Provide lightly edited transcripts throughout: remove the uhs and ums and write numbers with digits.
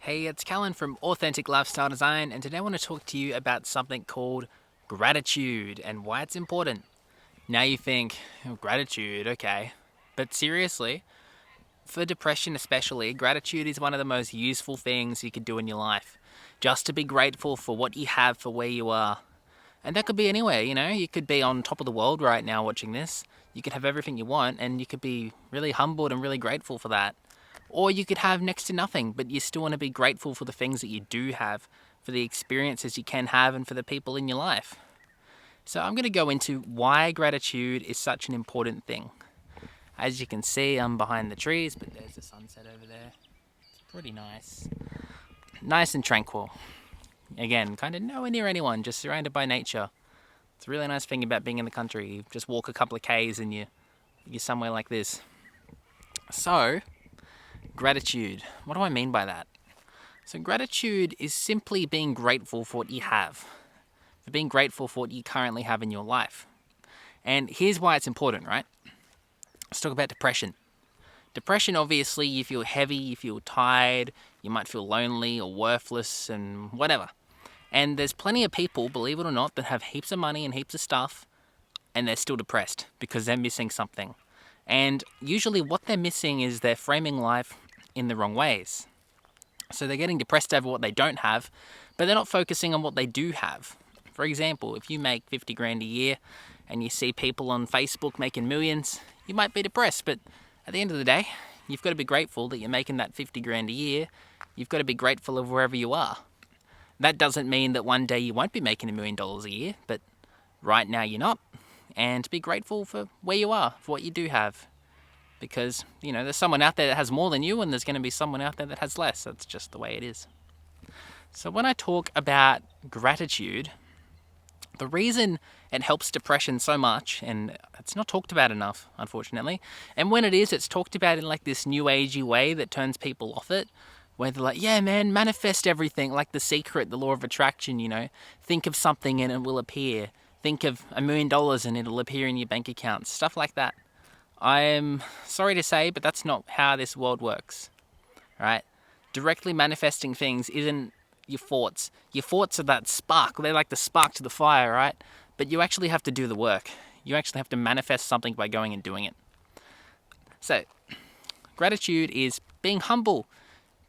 Hey, it's Callan from Authentic Lifestyle Design, and today I want to talk to you about something called gratitude and why it's important. Now you think, "Oh, gratitude, okay. But seriously, for depression especially, gratitude is one of the most useful things you could do in your life. Just to be grateful for what you have, for where you are. And that could be anywhere, you could be on top of the world right now watching this. You could have everything you want, and you could be really humbled and really grateful for that. Or you could have next to nothing, but you still want to be grateful for the things that you do have, for the experiences you can have, and for the people in your life. So I'm going to go into why gratitude is such an important thing. As you can see, I'm behind the trees, but there's the sunset over there. It's pretty nice. Nice and tranquil. Again, kind of nowhere near anyone, just surrounded by nature. It's a really nice thing about being in the country. You just walk a couple of k's and you're somewhere like this. So, gratitude. What do I mean by that? So gratitude is simply being grateful for what you have, for being grateful for what you currently have in your life. And here's why it's important, right? Let's talk about depression. Depression, obviously, you feel heavy, you feel tired, you might feel lonely or worthless and whatever. And there's plenty of people, believe it or not, that have heaps of money and heaps of stuff and they're still depressed because they're missing something. And usually what they're missing is they're framing life in the wrong ways. So they're getting depressed over what they don't have, but they're not focusing on what they do have. For example, if you make 50 grand a year and you see people on Facebook making millions, you might be depressed, but at the end of the day, you've got to be grateful that you're making that 50 grand a year. You've got to be grateful of wherever you are. That doesn't mean that one day you won't be making $1 million a year, but right now you're not. And be grateful for where you are, for what you do have. Because, there's someone out there that has more than you, and there's going to be someone out there that has less. That's just the way it is. So when I talk about gratitude, the reason it helps depression so much, and it's not talked about enough, unfortunately, and when it is, it's talked about in like this new agey way that turns people off it, where they're like, yeah, man, manifest everything, like The Secret, the law of attraction, think of something and it will appear. Think of $1 million and it'll appear in your bank account, stuff like that. I'm sorry to say, but that's not how this world works, right? Directly manifesting things isn't your thoughts. Your thoughts are that spark. They're like the spark to the fire, right? But you actually have to do the work. You actually have to manifest something by going and doing it. So, gratitude is being humble,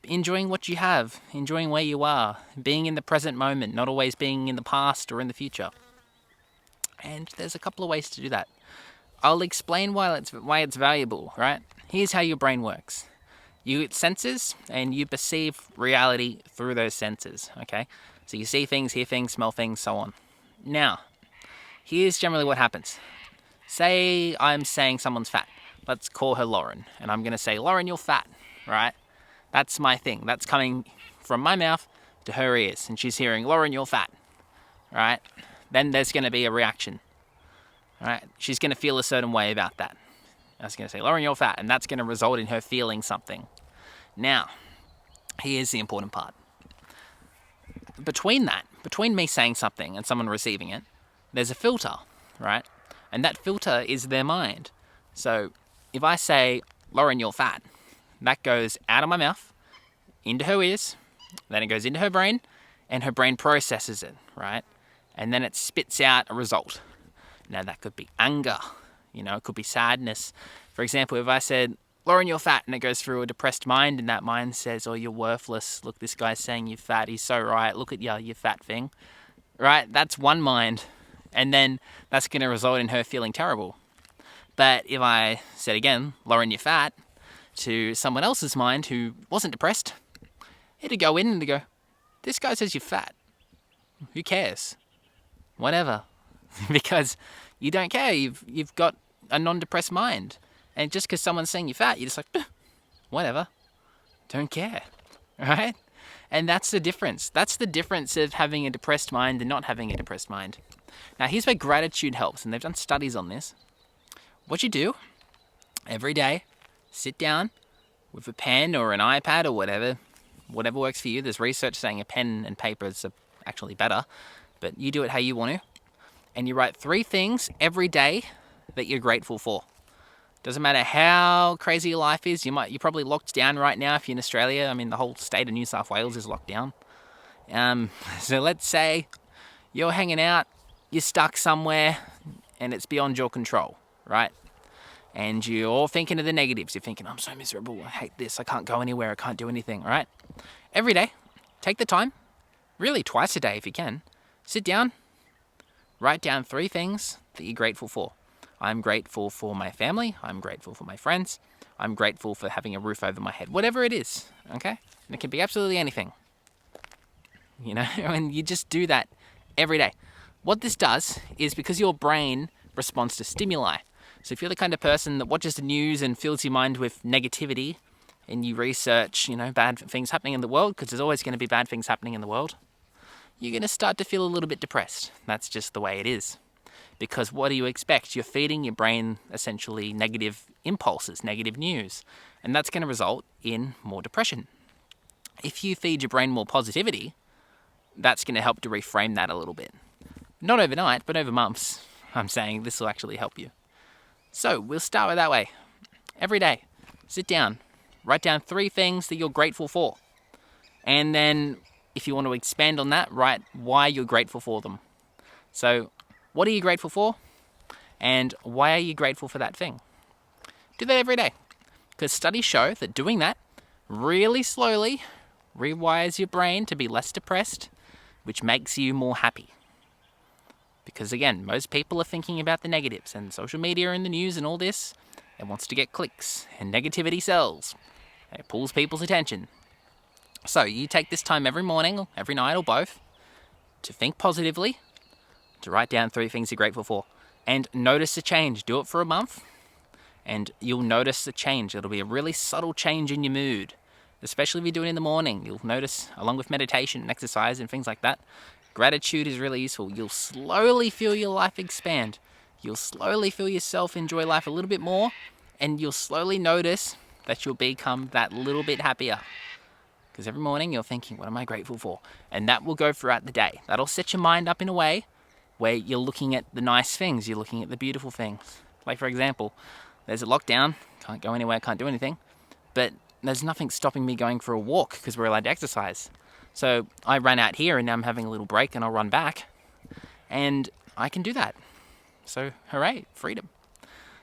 enjoying what you have, enjoying where you are, being in the present moment, not always being in the past or in the future. And there's a couple of ways to do that. I'll explain why it's valuable, right? Here's how your brain works. You get senses and you perceive reality through those senses, okay? So you see things, hear things, smell things, so on. Now, here's generally what happens. Say I'm saying someone's fat. Let's call her Lauren. And I'm going to say, Lauren, you're fat, right? That's my thing. That's coming from my mouth to her ears. And she's hearing, Lauren, you're fat, right? Then there's going to be a reaction. All right, she's going to feel a certain way about that. I was going to say, Lauren, you're fat, and that's going to result in her feeling something. Now, here's the important part. Between me saying something and someone receiving it, there's a filter, right? And that filter is their mind. So if I say, Lauren, you're fat, that goes out of my mouth, into her ears, then it goes into her brain, and her brain processes it, right? And then it spits out a result. Now that could be anger, it could be sadness. For example, if I said, Lauren, you're fat, and it goes through a depressed mind, and that mind says, oh, you're worthless. Look, this guy's saying you're fat. He's so right. Look at you fat thing. Right? That's one mind. And then that's going to result in her feeling terrible. But if I said again, Lauren, you're fat, to someone else's mind who wasn't depressed, it'd go in and it'd go, this guy says you're fat. Who cares? Whatever. Because you don't care. You've got a non-depressed mind. And just because someone's saying you're fat, you're just like, whatever. Don't care. Right? And that's the difference. That's the difference of having a depressed mind and not having a depressed mind. Now, here's where gratitude helps. And they've done studies on this. What you do every day, sit down with a pen or an iPad or whatever works for you. There's research saying a pen and paper is actually better. But you do it how you want to. And you write 3 things every day that you're grateful for. Doesn't matter how crazy your life is. You're probably locked down right now if you're in Australia. I mean, the whole state of New South Wales is locked down. So let's say you're hanging out, you're stuck somewhere, and it's beyond your control, right? And you're thinking of the negatives. You're thinking, I'm so miserable, I hate this, I can't go anywhere, I can't do anything, right? Every day, take the time, really twice a day if you can, sit down, write down 3 things that you're grateful for. I'm grateful for my family, I'm grateful for my friends, I'm grateful for having a roof over my head, whatever it is, okay? And it can be absolutely anything. You know, and you just do that every day. What this does is, because your brain responds to stimuli. So if you're the kind of person that watches the news and fills your mind with negativity, and you research, bad things happening in the world, because there's always going to be bad things happening in the world, you're going to start to feel a little bit depressed. That's just the way it is. Because what do you expect? You're feeding your brain essentially negative impulses, negative news, and that's going to result in more depression. If you feed your brain more positivity, that's going to help to reframe that a little bit. Not overnight, but over months. I'm saying this will actually help you. So we'll start with that way. Every day, sit down, write down 3 things that you're grateful for. And then if you want to expand on that, write why you're grateful for them. So what are you grateful for? And why are you grateful for that thing? Do that every day. Because studies show that doing that really slowly rewires your brain to be less depressed, which makes you more happy. Because again, most people are thinking about the negatives, and social media and the news and all this, it wants to get clicks, and negativity sells. It pulls people's attention. So you take this time every morning, or every night, or both, to think positively, to write down 3 things you're grateful for, and notice a change. Do it for a month, and you'll notice the change. It'll be a really subtle change in your mood. Especially if you do it in the morning, you'll notice, along with meditation and exercise and things like that, gratitude is really useful. You'll slowly feel your life expand. You'll slowly feel yourself enjoy life a little bit more, and you'll slowly notice that you'll become that little bit happier. Because every morning you're thinking, what am I grateful for? And that will go throughout the day. That'll set your mind up in a way where you're looking at the nice things, you're looking at the beautiful things. Like, for example, there's a lockdown, can't go anywhere, can't do anything, but there's nothing stopping me going for a walk because we're allowed to exercise. So I ran out here and now I'm having a little break and I'll run back and I can do that. So hooray, freedom.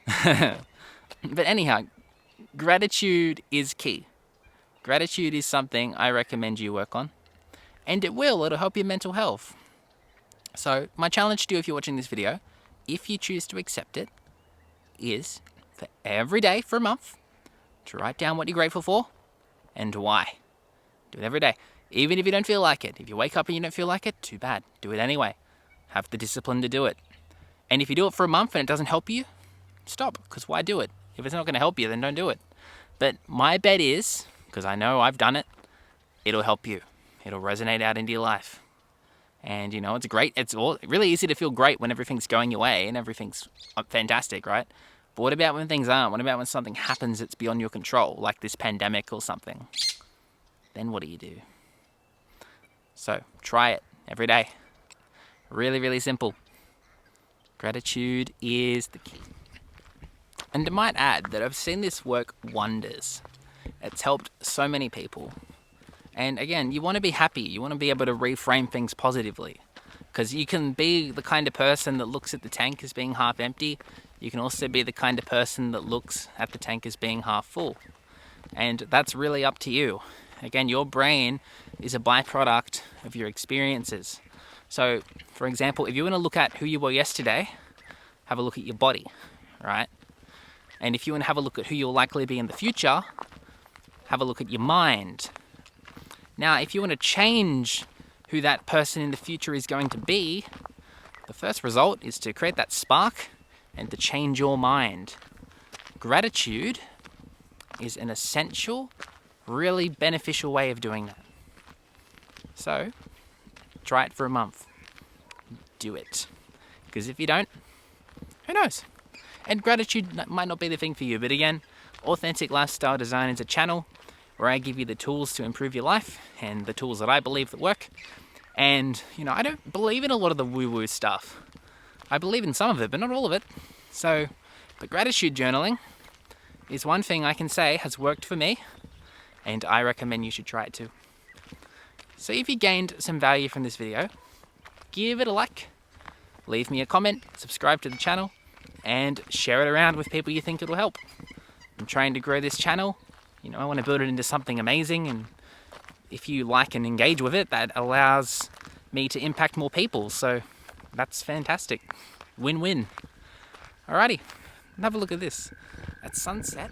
But anyhow, gratitude is key. Gratitude is something I recommend you work on, and it'll help your mental health. So my challenge to you, if you're watching this video, if you choose to accept it, is for every day for a month to write down what you're grateful for and why. Do it every day. Even if you don't feel like it. If you wake up and you don't feel like it, too bad. Do it anyway. Have the discipline to do it. And if you do it for a month and it doesn't help you, stop, because why do it? If it's not going to help you, then don't do it. But my bet is, because I know I've done it, it'll help you. It'll resonate out into your life. And it's great. It's really easy to feel great when everything's going your way and everything's fantastic, right? But what about when things aren't? What about when something happens that's beyond your control, like this pandemic or something? Then what do you do? So try it every day. Really, really simple. Gratitude is the key. And I might add that I've seen this work wonders. It's helped so many people. And again, you want to be happy. You want to be able to reframe things positively. Because you can be the kind of person that looks at the tank as being half empty. You can also be the kind of person that looks at the tank as being half full. And that's really up to you. Again, your brain is a byproduct of your experiences. So, for example, if you want to look at who you were yesterday, have a look at your body, right? And if you want to have a look at who you'll likely be in the future, have a look at your mind. Now, if you want to change who that person in the future is going to be, the first result is to create that spark and to change your mind. Gratitude is an essential, really beneficial way of doing that. So, try it for a month. Do it. Because if you don't, who knows? And gratitude might not be the thing for you, but again, Authentic Lifestyle Design is a channel where I give you the tools to improve your life and the tools that I believe that work. And, I don't believe in a lot of the woo-woo stuff. I believe in some of it, but not all of it. So, but gratitude journaling is one thing I can say has worked for me, and I recommend you should try it too. So if you gained some value from this video, give it a like, leave me a comment, subscribe to the channel, and share it around with people you think it'll help. I'm trying to grow this channel. I want to build it into something amazing, and if you like and engage with it, that allows me to impact more people. So that's fantastic. Win-win. Alrighty, have a look at this. At sunset,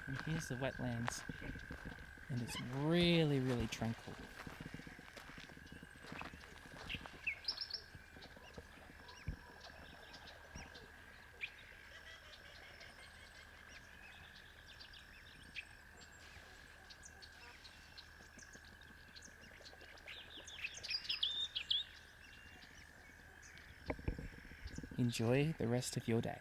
and here's the wetlands, and it's really, really tranquil. Enjoy the rest of your day.